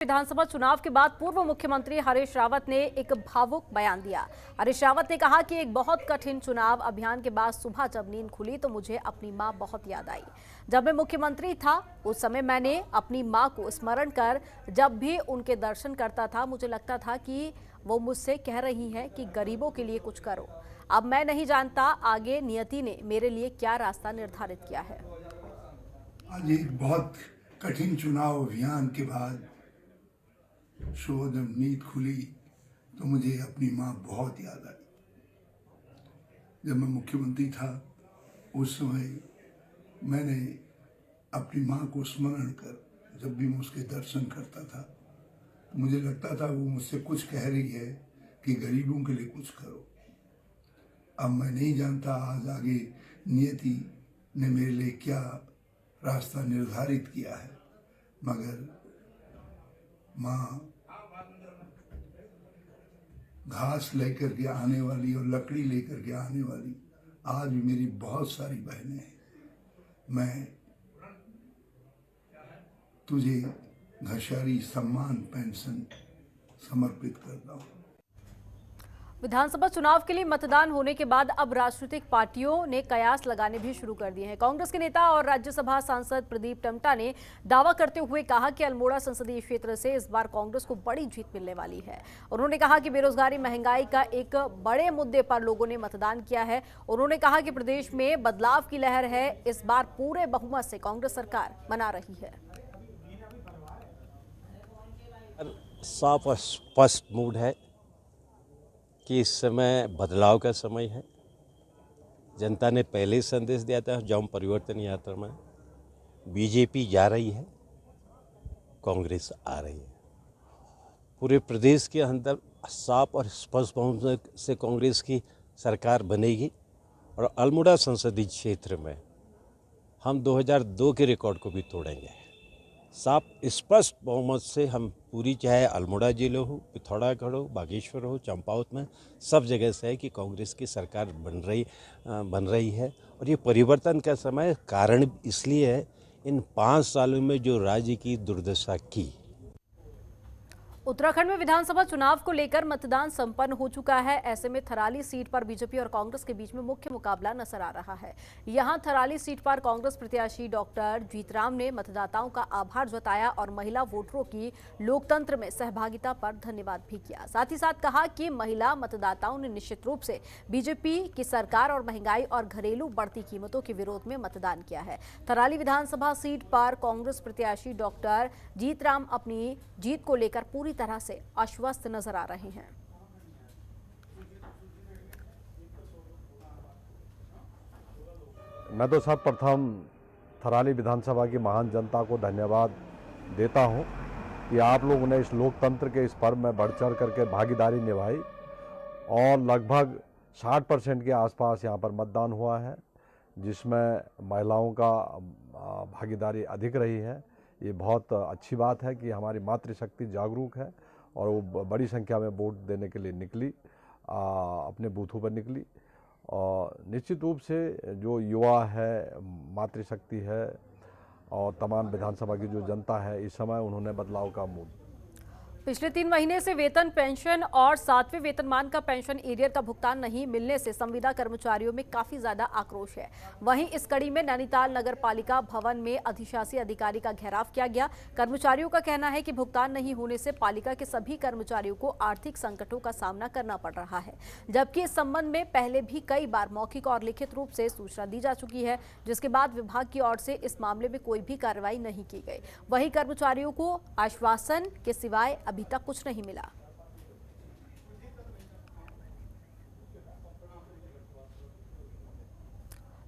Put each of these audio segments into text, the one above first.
विधानसभा चुनाव के बाद पूर्व मुख्यमंत्री हरीश रावत ने एक भावुक बयान दिया। हरीश रावत ने कहा कि एक बहुत कठिन चुनाव अभियान के बाद सुबह जब नींद खुली तो मुझे अपनी मां बहुत याद आई। जब मैं मुख्यमंत्री था उस समय मैंने अपनी मां को स्मरण कर जब भी उनके दर्शन करता था मुझे लगता था कि वो मुझसे कह रही हैं कि गरीबों के लिए कुछ करो। अब मैं नहीं जानता आगे नियति ने मेरे लिए क्या रास्ता निर्धारित किया है। आज एक बहुत कठिन चुनाव अभियान के बाद सुबह जब नींद खुली तो मुझे अपनी माँ बहुत याद आई। जब मैं मुख्यमंत्री था उस समय मैंने अपनी माँ को स्मरण कर जब भी मैं उसके दर्शन करता था तो मुझे लगता था वो मुझसे कुछ कह रही है कि गरीबों के लिए कुछ करो। अब मैं नहीं जानता आज आगे नियति ने मेरे लिए क्या रास्ता निर्धारित किया है, मगर माँ घास लेकर के आने वाली और लकड़ी लेकर के आने वाली आज भी मेरी बहुत सारी बहनें हैं। मैं तुझे घषारी सम्मान पेंशन समर्पित करता हूँ। विधानसभा चुनाव के लिए मतदान होने के बाद अब राजनीतिक पार्टियों ने कयास लगाने भी शुरू कर दिए हैं। कांग्रेस के नेता और राज्यसभा सांसद प्रदीप टम्टा ने दावा करते हुए कहा कि अल्मोड़ा संसदीय क्षेत्र से इस बार कांग्रेस को बड़ी जीत मिलने वाली है। उन्होंने कहा कि बेरोजगारी महंगाई का एक बड़े मुद्दे पर लोगों ने मतदान किया है। उन्होंने कहा कि प्रदेश में बदलाव की लहर है। इस बार पूरे बहुमत से कांग्रेस सरकार बना रही है। साफ और स्पष्ट मूड है कि इस समय बदलाव का समय है। जनता ने पहले ही संदेश दिया था जब परिवर्तन यात्रा में बीजेपी जा रही है, कांग्रेस आ रही है। पूरे प्रदेश के अंदर साफ और स्पष्ट बहुमत से कांग्रेस की सरकार बनेगी और अल्मोड़ा संसदीय क्षेत्र में हम 2002 के रिकॉर्ड को भी तोड़ेंगे। साफ स्पष्ट बहुमत से हम पूरी, चाहे अल्मोड़ा जिले हो, पिथौरागढ़ हो, बागेश्वर हो, चंपावत में सब जगह से है कि कांग्रेस की सरकार बन रही है। और ये परिवर्तन का समय कारण इसलिए है इन 5 सालों में जो राज्य की दुर्दशा की। उत्तराखंड में विधानसभा चुनाव को लेकर मतदान संपन्न हो चुका है। ऐसे में थराली सीट पर बीजेपी और कांग्रेस के बीच में मुख्य मुकाबला नजर आ रहा है। यहां थराली सीट पर कांग्रेस प्रत्याशी डॉक्टर जीतराम ने मतदाताओं का आभार जताया और महिला वोटरों की लोकतंत्र में सहभागिता पर धन्यवाद भी किया। साथ ही साथ कहा कि महिला मतदाताओं ने निश्चित रूप से बीजेपी की सरकार और महंगाई और घरेलू बढ़ती कीमतों के विरोध में मतदान किया है। थराली विधानसभा सीट पर कांग्रेस प्रत्याशी डॉक्टर जीतराम अपनी जीत को लेकर पूरी तरह से आश्वस्त नजर आ रहे हैं। मैं तो सर्वप्रथम थराली विधानसभा की महान जनता को धन्यवाद देता हूं कि आप लोगों ने इस लोकतंत्र के इस पर्व में बढ़ चढ़ करके भागीदारी निभाई और लगभग 60% के आसपास यहां पर मतदान हुआ है, जिसमें महिलाओं का भागीदारी अधिक रही है। ये बहुत अच्छी बात है कि हमारी मातृशक्ति जागरूक है और वो बड़ी संख्या में वोट देने के लिए निकली, अपने बूथों पर निकली। और निश्चित रूप से जो युवा है, मातृशक्ति है और तमाम विधानसभा की जो जनता है, इस समय उन्होंने बदलाव का मूड। पिछले 3 महीने से वेतन, पेंशन और 7वें वेतनमान का पेंशन एरियर का भुगतान नहीं मिलने से संविदा कर्मचारियों में काफी ज्यादा आक्रोश है। वहीं इस कड़ी में नैनीताल नगर पालिका भवन में अधिशासी अधिकारी का घेराव किया गया। कर्मचारियों का कहना है कि भुगतान नहीं होने से पालिका के सभी कर्मचारियों को आर्थिक संकटों का सामना करना पड़ रहा है, जबकि इस संबंध में पहले भी कई बार मौखिक और लिखित रूप से सूचना दी जा चुकी है, जिसके बाद विभाग की ओर से इस मामले में कोई भी कार्रवाई नहीं की गई। वहीं कर्मचारियों को आश्वासन के सिवाय अभी तक कुछ नहीं मिला।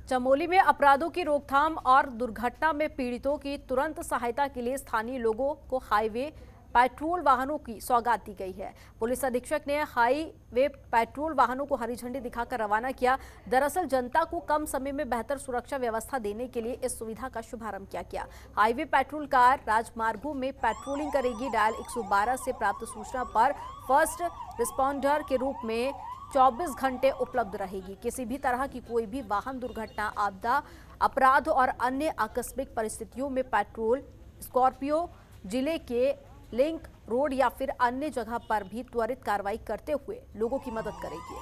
चमोली में अपराधों की रोकथाम और दुर्घटना में पीड़ितों की तुरंत सहायता के लिए स्थानीय लोगों को हाईवे पेट्रोल वाहनों की सौगात दी गई है। पुलिस अधीक्षक ने हाईवे पेट्रोल वाहनों को हरी झंडी दिखाकर रवाना किया। दरअसल जनता को कम समय में बेहतर सुरक्षा व्यवस्था देने के लिए इस सुविधा का शुभारंभ किया गया। हाईवे पेट्रोल कार राजमार्गों में पेट्रोलिंग करेगी। डायल 112 से प्राप्त सूचना पर फर्स्ट रिस्पॉन्डर के रूप में 24 घंटे उपलब्ध रहेगी। किसी भी तरह की कोई भी वाहन दुर्घटना, आपदा, अपराध और अन्य आकस्मिक परिस्थितियों में पेट्रोल स्कॉर्पियो जिले के लिंक रोड या फिर अन्य जगह पर भी त्वरित कार्रवाई करते हुए लोगों की मदद करेगी।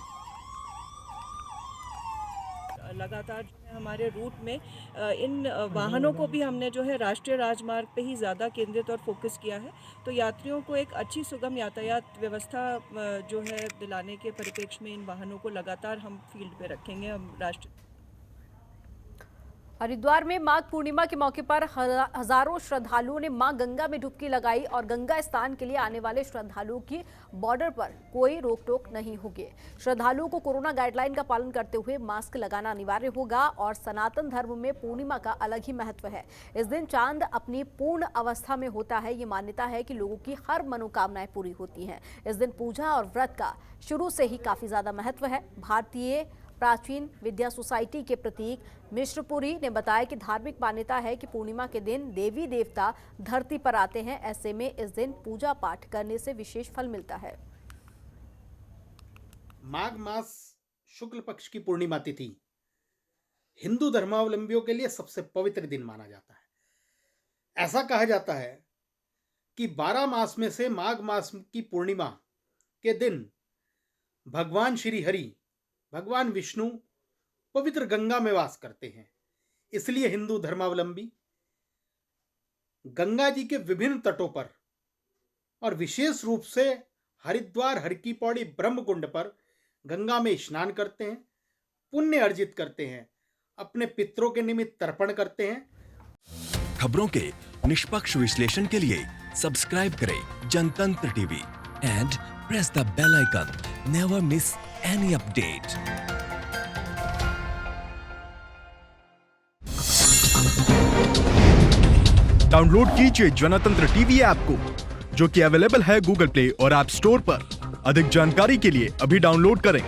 लगातार जो है हमारे रूट में इन वाहनों को भी हमने जो है राष्ट्रीय राजमार्ग पे ही ज़्यादा केंद्रित और फोकस किया है, तो यात्रियों को एक अच्छी सुगम यातायात व्यवस्था जो है दिलाने के परिप्रेक्ष्य में इन वाहनों को लगातार हम फील्ड पे रखेंगे। हम हरिद्वार में माघ पूर्णिमा के मौके पर हजारों श्रद्धालुओं ने मां गंगा में डुबकी लगाई और गंगा स्नान के लिए आने वाले श्रद्धालुओं की बॉर्डर पर कोई रोक टोक नहीं होगी। श्रद्धालुओं को कोरोना गाइडलाइन का पालन करते हुए मास्क लगाना अनिवार्य होगा और सनातन धर्म में पूर्णिमा का अलग ही महत्व है। इस दिन चांद अपनी पूर्ण अवस्था में होता है। ये मान्यता है कि लोगों की हर मनोकामनाएं पूरी होती हैं। इस दिन पूजा और व्रत का शुरू से ही काफी ज्यादा महत्व है। भारतीय प्राचीन विद्या सोसाइटी के प्रतीक मिश्रपुरी ने बताया कि धार्मिक मान्यता है कि पूर्णिमा के दिन देवी देवता धरती पर आते हैं। ऐसे में इस दिन पूजा पाठ करने से विशेष फल मिलता है। माघ मास शुक्ल पक्ष की पूर्णिमा तिथि हिंदू धर्मावलंबियों के लिए सबसे पवित्र दिन माना जाता है। ऐसा कहा जाता है कि 12 मास में से माघ मास की पूर्णिमा के दिन भगवान श्री हरि, भगवान विष्णु पवित्र गंगा में वास करते हैं। इसलिए हिंदू धर्मावलंबी गंगा जी के विभिन्न तटों पर और विशेष रूप से हरिद्वार हर की पौड़ी ब्रह्म कुंड पर गंगा में स्नान करते हैं, पुण्य अर्जित करते हैं, अपने पितरों के निमित्त तर्पण करते हैं। खबरों के निष्पक्ष विश्लेषण के लिए सब्सक्राइब करें Jantantra TV and press the bell icon. Never miss any update. Download कीजिए जनतंत्र टीवी ऐप को, जो कि अवेलेबल है गूगल प्ले और ऐप स्टोर पर। अधिक जानकारी के लिए अभी डाउनलोड करें।